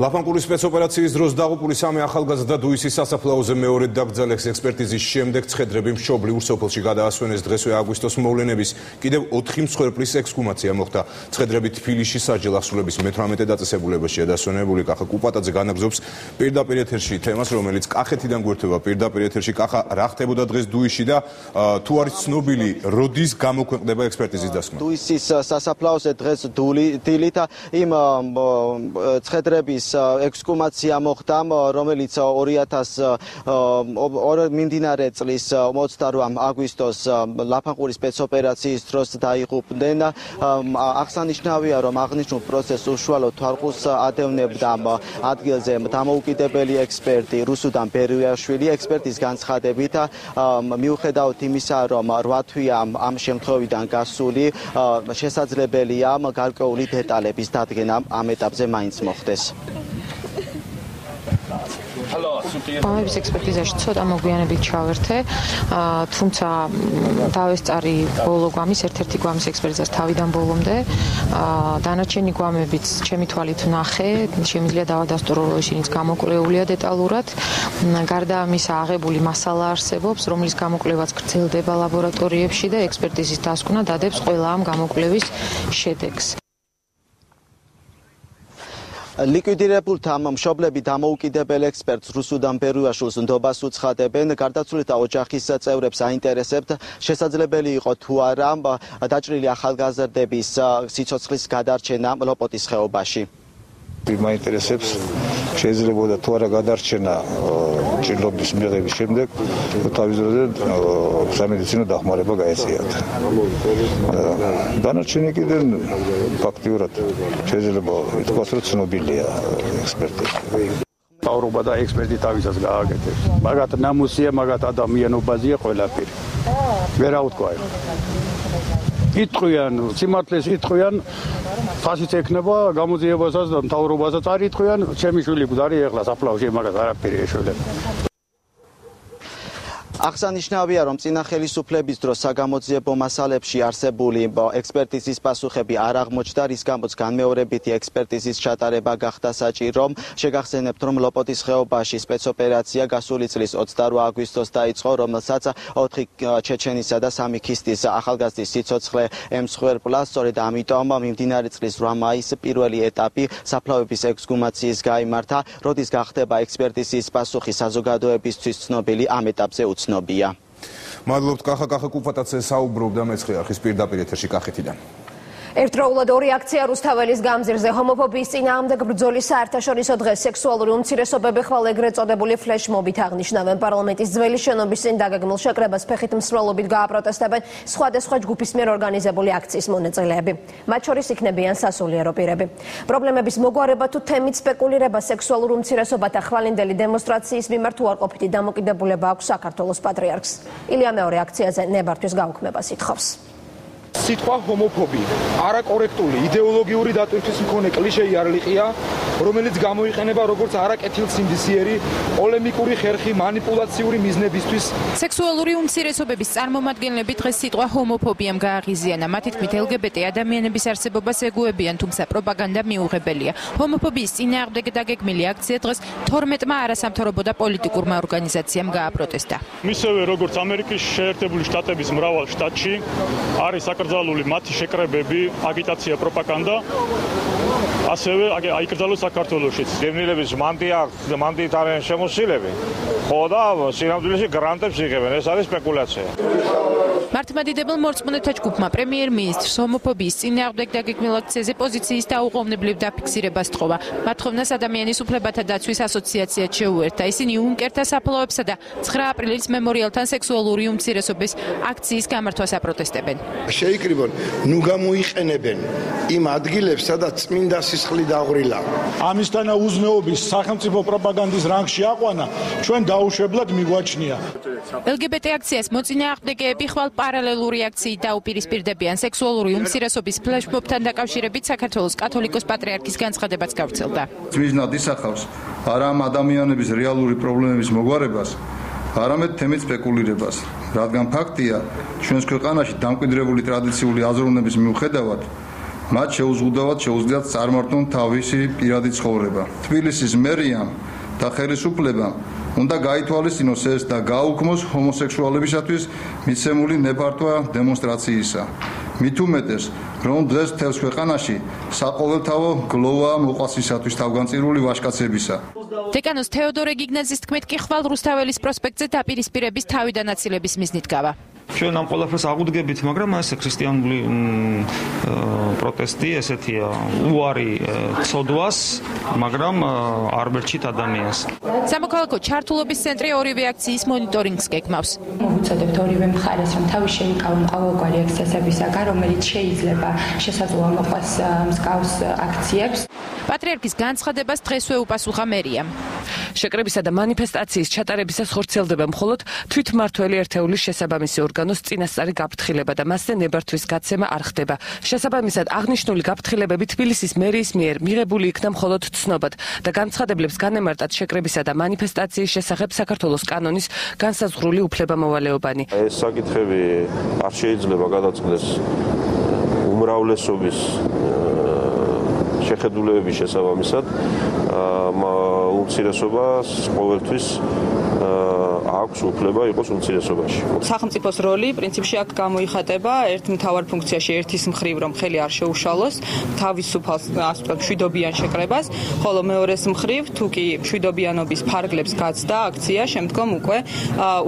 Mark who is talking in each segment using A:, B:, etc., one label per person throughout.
A: ლაფანყურის სპეცოპერაციის დროს დაღუპული სამი ახალგაზრდა დუისის სასაფლაოზე მეორედ დაკრძალეს ექსპერტიზის შემდეგ ცხედრები მშობლიურ სოფელში გადაასვენეს დღესვე აგვისტოს მოვლენების კიდევ 4 მსხვერპლის ექსჰუმაცია მოხდა. ცხედრები თბილისში სასჯელ ახსრულების მე-18 დაწესებულებაშია დასვენებული. კახა კუპატაძე განაგზობს პირდაპირ ეთერში თემას, რომელიც კახეთიდან გვერდება პირდაპირ ეთერში. კახა, რა ხდებოდა დღეს დუისში და თუ არის ცნობილი, როდის გამოქვეყნდება ექსპერტიზის დასმა?
B: დუისის სასაფლაოზე დღეს დილით იმ ცხედრების ექსჰუმაცია მოხდა, რომელიც 2000 მიმდინარე წლის 28 აგვისტოს ლაფანყურის სპეცოპერაციის დროს დაიღუპნენ. აღსანიშნავია, რომ აღნიშნულ პროცესს უშუალოდ თვალყურს ადევნებდა ადგილზე დამოუკიდებელი ექსპერტი რუსუდან ბერიაშვილი. ექსპერტის განცხადებით, მიუხედავად იმისა, რომ 8 თვეა ამ შემთხვევიდან გასული, შესაძლებელია გარკვეული დეტალების დადგენა ამ ეტაპზე მაინც მოხდეს.
C: ამების ექსპერტიზაში ცოტა მოგვიანებით ჩავერთე, თუმცა დავესწარი ბოლო გვამის, ერთ-ერთი გვამის ექსპერტიზას თავიდან ბოლომდე. დანარჩენი გვამებიც ჩემი თვალით ვნახე, შემიძლია დავადასტურო, რომ ისინიც გამოკვლეულია დეტალურად. გარდა ამისა, აღებული მასალა არსებობს, რომლის გამოკვლევაც გრძელდება ლაბორატორიებში და ექსპერტიზის დასკვნა დადებს ყველა ამ გამოკვლევის შედეგს.
B: ლიკვიდირებულთა მშობლები დამოუკიდებელ ექსპერტს რუსუდან ბერიაშვილს ნდობას უცხადებენ. გარდაცვლილთა ოჯახის წევრებს აინტერესებთ, შესაძლებელი იყო თუ არა დაჭრილი ახალგაზრდების სიცოცხლის გადარჩენა ლოპოტის ხეობაში.
D: მაინტერესებს შეიძლებოდა თუ არა გადარჩენა ჭრილობის მიღების შემდეგ თავის დროზე სამედიცინო დახმარება გაეწიათ. დანარჩენი კიდევ ფაქტიურად შეიძლება ითქვას, რომ ცნობილია ექსპერტი.
E: მთავრობა და ექსპერტი თავისას გააკეთებს. მაგათ ნამუსია, მაგათ ადამიანობაზია ყველაფერი. ვერაუთქვა. იტყვიან, სიმართლეს იტყვიან, ფასიც ექნება გამოძიებასაც და მთავრობასაც არ იტყვიან, ჩემი შვილი გვარი ეხლა საფლავში მაგას არაფერი ეშველება.
B: აღსანიშნავია, რომ წინა ხელისუფლების დროს საგამოძიებო მასალებში არსებული ექსპერტიზის პასუხები არ აღმოჩნდა, რის გამოც განმეორებითი ექსპერტიზის ჩატარება გახდა საჭირო. შეგახსენებთ, რომ ლოპოტის ხეობაში სპეცოპერაცია გასული წლის 28 აგვისტოს დაიწყო, რომელსაც 4 ჩეჩენისა და 3 ქისტის ახალგაზრდის სიცოცხლე ემსხვერპლა. სწორედ ამიტომ მიმდინარე წლის 8 მაისს პირველი ეტაპი საფლავების ექსჰუმაციის გაიმართა. როდის გახდება ექსპერტიზის პასუხი საზოგადოებისთვის ცნობილი, ამ ეტაპზე უცნობია.
A: მადლობთ კახა კუპატაძე საუბრობდა მეცხრე არხის პირდაპირ ეთერში კახეთიდან.
F: ერთდროულად ორი აქცია რუსთაველის გამზირზე ჰომოფობიის წინააღმდეგ ბრძოლის საერთაშორისო დღეს სექსუალური უმცირესობები ხვალ ეგრეთ წოდებული ფლეშმობით აღნიშნავენ. პარლამენტის ძველი შენობის წინ დაგეგმილ შეკრებას ფეხით მსვლელობით გააპროტესტებენ სხვადასხვა ჯგუფის მიერ ორგანიზებული აქციის მონაწილეები. მათ შორის იქნებიან სასულიერო პირები. პრობლემების მოგვარება თუ თემით სპეკულირება სექსუალურ უმცირესობათა ხვალინდელი დემონსტრაციის მიმართ უარყოფითი დამოკიდებულება აქვს საქართველოს პატრიარქს. ილია მეორე აქციაზე ნებართვის გაუქმებას ითხოვს.
G: სიტყვა ჰომოფობია არაკორექტული იდეოლოგიური დატვირთვის მქონე კლიშეი არლიყია, რომელიც გამოიყენება როგორც არაკეთილსინდისიერი, პოლემიკური ხერხი манипуляციური მიზნებისთვის.
H: სექსუალური უმცირესობების წარმომადგენლები დღეს სიტყვა ჰომოფობიამ გააღიზიანა. მათი თქმით, LGBT ადამიანების არსებობას ეგუებიან, თუმცა პროპაგანდა მიუღებელია. ჰომოფობიის წინააღმდეგ დაგეგმილი აქცია დღეს 12-მა არასამთავრობო და პოლიტიკურმა ორგანიზაციამ გააპროტესტა.
I: მისევე როგორც ამერიკის შეერთებული შტატების მრავალ შტატში არის აკრძალული მათი შეკრებები, აგიტაცია, პროპაგანდა, ასევე აიკრძალოს საქართველოშიც.
J: გემნილების მანდით არიან შემოსილები, ხო და სინამდვილეში გრანტებს იღებენ, ეს არის სპეკულაცია.
H: მართლმადიდებელ მორწმუნეთა ჯგუფმა პრემიერ-მინისტრს ჰომოფობიის წინააღმდეგ დაგეგმილ აქციაზე პოზიციის დაუყოვნებლივ დაფიქსირებას თხოვა. მათ ხოვნას ადამიანის უფლებათა დაცვის ასოციაცია შეუერთდა. ისინი უნკერთა საფლავებსა და 9 აპრილის მემორიალთან სექსუალური უმცირესობის აქციის გამართვას აპროტესტებენ.
K: შეიკრიბონ, ნუ გამოიყენებენ იმ ადგილებს, სადაც წმინდა სისხლი დაღვრილა.
L: ამისთანა უზნეობის სახელმწიფო პროპაგანდის რანგში აყვანა ჩვენ დაუშვებლად მიგვაჩნია.
H: LGBT აქციას მოწინააღმდეგეები ხვალ პარალელური აქციით დაუპირისპირდებიან. სექსუალური უმცირესობის ფლეშმობთან დაკავშირებით საქართველოს კათოლიკოს პატრიარქის განცხადებაც გავრცელდა.
M: მიზნად ისახავს არა ამ ადამიანების რეალური პრობლემების მოგვარებას, არამედ თემით სპეკულირებას. რადგან ფაქტია, ჩვენს ქვეყანაში დამკვიდრებული ტრადიციული აზროვნების მიუხედავად მათ შეუზღუდავად შეუძლიათ წარმართონ თავისი პირადი ცხოვრება. თბილისის მერიამ და ხელისუფლებამ უნდა გაითვალისწინოს ეს და გააუქმოს ჰომოსექსუალებისათვის მიცემული ნეფართვა დემონსტრაციისა. მით უმეტეს, რომ დღეს მთელს ქვეყანაში საყოველთაო გლოვა მოყვასისათვის თავგანწირული ვაჟკაცებისა.
H: დეკანოს თეოდორე გიგნაძის თქმით კი ხვალ რუსთაველის პროსპექტზე დაპირისპირების თავიდანაცილების მიზნით გავა.
N: ჩვენ ამ ყველაფერს აღუდგებით, მაგრამ ეს ქრისტიანული პროტესტი, ესეთია უარი ცოდვას, მაგრამ არ მერჩით ადამიანს.
H: სამოქალაქო ჩართულობის ცენტრი ორივე აქციის მონიტორინგს გეგმავს.
O: მოვუწოდებთ ორივე მხარეს, რომ თავის შეიკავონ ყოველგვარი ექსცესებისაგან, რომელიც შეიძლება შესაძლოა მოყვას მსგავს აქციებს.
H: პატრიარქის განცხადებას დღესვე უპასუხა მერიამ.
P: შეკრებისა და მანიფესტაციის ჩატარებისას ხორციელდება მხოლოდ თვითმმართველი ერთეულის შესაბამისი ორგანოს წინასწარი გაფრთხილება და მასზე ნებართვის გაცემა არ ხდება. შესაბამისად აღნიშნული გაფრთხილებები თბილისის მერიის მიერ მიღებული იქნა მხოლოდ ცნობად და განცხადებლებს განემარტათ შეკრებისა და მანიფესტაციის შესახებ საქართველოს კანონის განსაზღვრული უფლებამოვალეობანი.
Q: ეს საკითხები არ შეიძლება გადაწყდეს უმრავლესობის შეხედულებების შესაბამისად უმცირესობას ყოველთვის აქვს უფლება იყოს უმცირესობაში.
R: სახელმწიფოს როლი პრინციპში აქ გამოიხატება ერთ მთავარ ფუნქციაში ერთის მხრივ რომ ხელი არ შეუშალოს თავისუფალ მშვიდობიან შეკრებას, ხოლო მეორეს მხრივ თუ კი მშვიდობიანობის ფარგლებს გაცდა აქცია, შემდგომ უკვე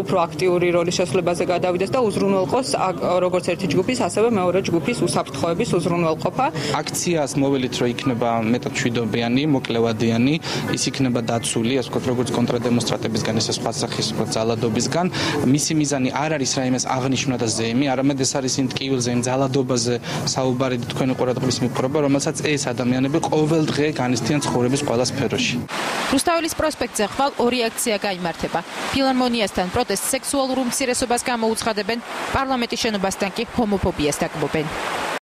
R: უფრო აქტიური როლის შესრულებაზე გადავიდეს და უზრუნველყოს როგორც ერთი ჯგუფის, ასევე მეორე ჯგუფის უსაფრთხოების უზრუნველყოფა.
S: აქციას მოველით რომ იქნება მეტად მშვიდობიანი, მოკლევადიანი, ის იქნება დაცული, ასე ვთქვათ, როგორც კონტრადემონსტრატებისგან, ისე სხვა სახის ძალადობისგან. მისი მიზანი არ არის რაიმეს აღნიშვნა და ზეიმი, არამედ ეს არის იმ ტკივილზე, იმ ძალადობაზე საუბარი და თქვენი ყურადღების მიპყრობა, რომელსაც ეს ადამიანები ყოველდღე განიცდიან ცხოვრების ყველა სფეროში.
H: რუსთაველის პროსპექტზე ხვალ ორი აქცია გაიმართება. ფილარმონიასთან პროტესტს სექსუალურ უმცირესობას გამოუცხადებენ, პარლამენტის შენობასთან კი ჰომოფობიას დაკბობენ.